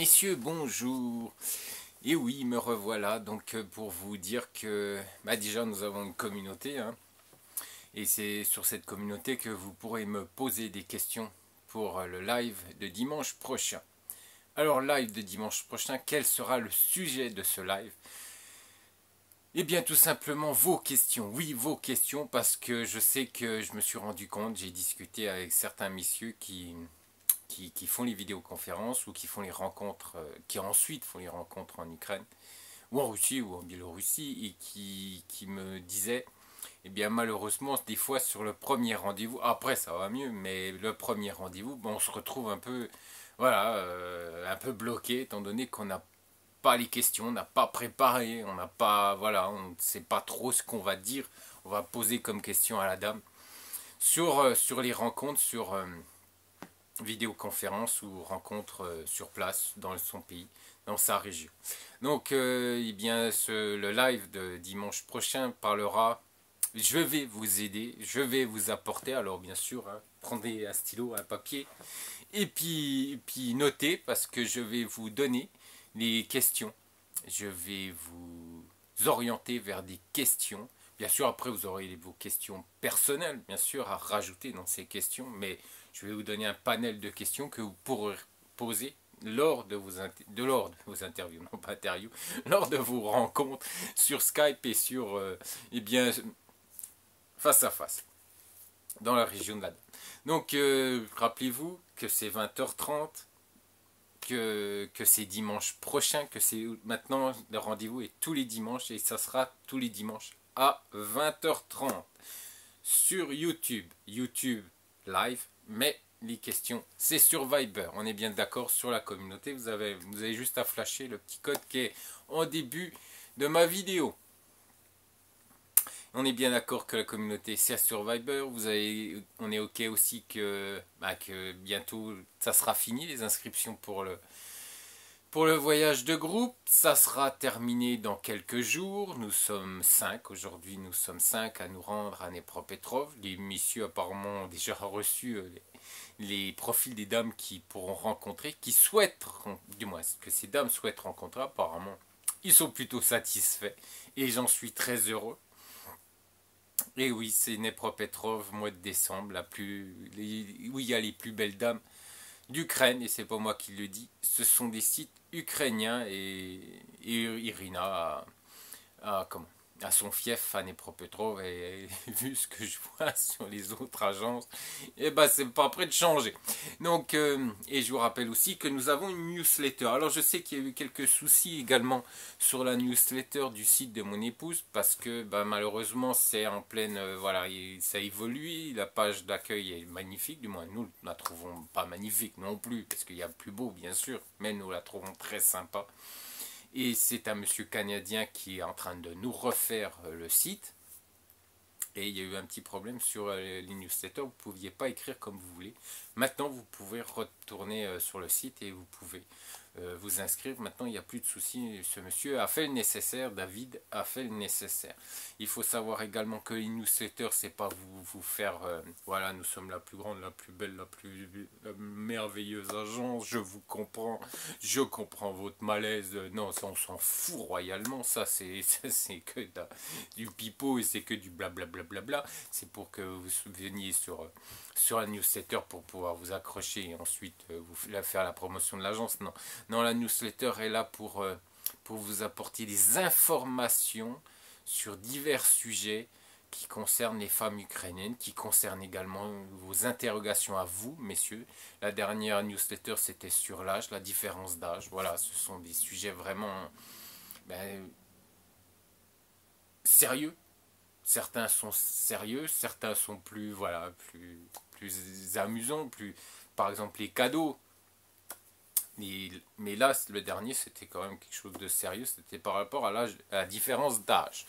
Messieurs, bonjour. Et oui, me revoilà donc pour vous dire que déjà nous avons une communauté, hein, et c'est sur cette communauté que vous pourrez me poser des questions pour le live de dimanche prochain. Alors live de dimanche prochain, quel sera le sujet de ce live? Eh bien tout simplement vos questions, oui vos questions, parce que je sais que je me suis rendu compte, j'ai discuté avec certains messieurs qui font les vidéoconférences ou qui font les rencontres, qui ensuite font les rencontres en Ukraine ou en Russie ou en Biélorussie et qui me disaient, eh bien malheureusement des fois sur le premier rendez-vous, après ça va mieux, mais le premier rendez-vous, on se retrouve un peu, voilà, un peu bloqué étant donné qu'on n'a pas les questions, on n'a pas préparé, on n'a pas, voilà, on ne sait pas trop ce qu'on va dire, on va poser comme question à la dame sur les rencontres, sur vidéoconférence ou rencontre sur place dans son pays, dans sa région. Donc, eh bien, le live de dimanche prochain parlera. Je vais vous aider, je vais vous apporter. Alors, bien sûr, hein, prenez un stylo, un papier, et puis notez parce que je vais vous donner les questions. Je vais vous orienter vers des questions. Bien sûr, après, vous aurez vos questions personnelles, bien sûr, à rajouter dans ces questions, mais je vais vous donner un panel de questions que vous pourrez poser lors de vos interviews, non pas interviews, lors de vos rencontres sur Skype et sur, eh bien, face à face, dans la région de la Dame. Donc, rappelez-vous que c'est 20h30, que c'est dimanche prochain, que c'est maintenant, le rendez-vous est tous les dimanches, et ça sera tous les dimanches à 20h30 sur YouTube. YouTube live, mais les questions, c'est sur Viber. On est bien d'accord sur la communauté. Vous avez juste à flasher le petit code qui est en début de ma vidéo. On est bien d'accord que la communauté c'est sur Viber. On est ok aussi que bientôt ça sera fini les inscriptions pour le voyage de groupe. Ça sera terminé dans quelques jours. Nous sommes 5. Aujourd'hui, nous sommes 5 à nous rendre à Dnepropetrovsk. Les messieurs apparemment ont déjà reçu les profils des dames qui pourront rencontrer, qui souhaitent, du moins que ces dames souhaitent rencontrer. Apparemment, ils sont plutôt satisfaits et j'en suis très heureux. Et oui, c'est Dnepropetrovsk, mois de décembre, où il y a les plus belles dames d'Ukraine, et c'est pas moi qui le dis, ce sont des sites ukrainiens, et Irina comment, à son fief à Dnepropetrovsk, et vu ce que je vois sur les autres agences, et c'est pas prêt de changer. Donc, et je vous rappelle aussi que nous avons une newsletter. Alors je sais qu'il y a eu quelques soucis également sur la newsletter du site de mon épouse, parce que malheureusement c'est en pleine, voilà, ça évolue, la page d'accueil est magnifique, du moins nous la trouvons pas magnifique non plus, parce qu'il y a plus beau bien sûr, mais nous la trouvons très sympa. Et c'est un monsieur canadien qui est en train de nous refaire le site. Et il y a eu un petit problème sur les newsletters, vous ne pouviez pas écrire comme vous voulez. Maintenant, vous pouvez retourner sur le site et vous pouvez vous inscrire. Maintenant, il n'y a plus de soucis. Ce monsieur a fait le nécessaire, David a fait le nécessaire. Il faut savoir également que les newsletters, c'est pas vous faire, voilà, nous sommes la plus grande, la plus belle, la merveilleuse agence, je vous comprends, je comprends votre malaise. Non, ça, on s'en fout royalement, ça c'est que du pipeau et c'est que du blablabla. C'est pour que vous veniez sur la newsletter pour pouvoir vous accrocher et ensuite faire la promotion de l'agence. Non, non, la newsletter est là pour vous apporter des informations sur divers sujets qui concernent les femmes ukrainiennes, qui concernent également vos interrogations à vous, messieurs. La dernière newsletter, c'était sur l'âge, la différence d'âge. Voilà, ce sont des sujets vraiment sérieux. Certains sont sérieux, certains sont plus, voilà, plus amusants, par exemple les cadeaux. Mais là, le dernier, c'était quand même quelque chose de sérieux. C'était par rapport à la différence d'âge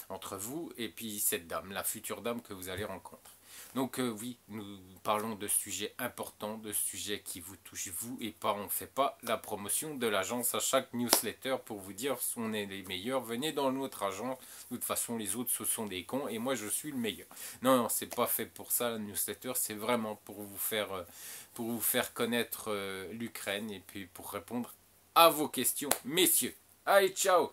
entre vous et puis cette dame, la future dame que vous allez rencontrer. Donc oui, nous parlons de sujets importants, de sujets qui vous touchent vous, et pas, on ne fait pas la promotion de l'agence à chaque newsletter pour vous dire on est les meilleurs, venez dans notre agence, de toute façon les autres ce sont des cons et moi je suis le meilleur. Non, non, c'est pas fait pour ça la newsletter, c'est vraiment pour vous faire connaître l'Ukraine et puis pour répondre à vos questions, messieurs. Allez, ciao!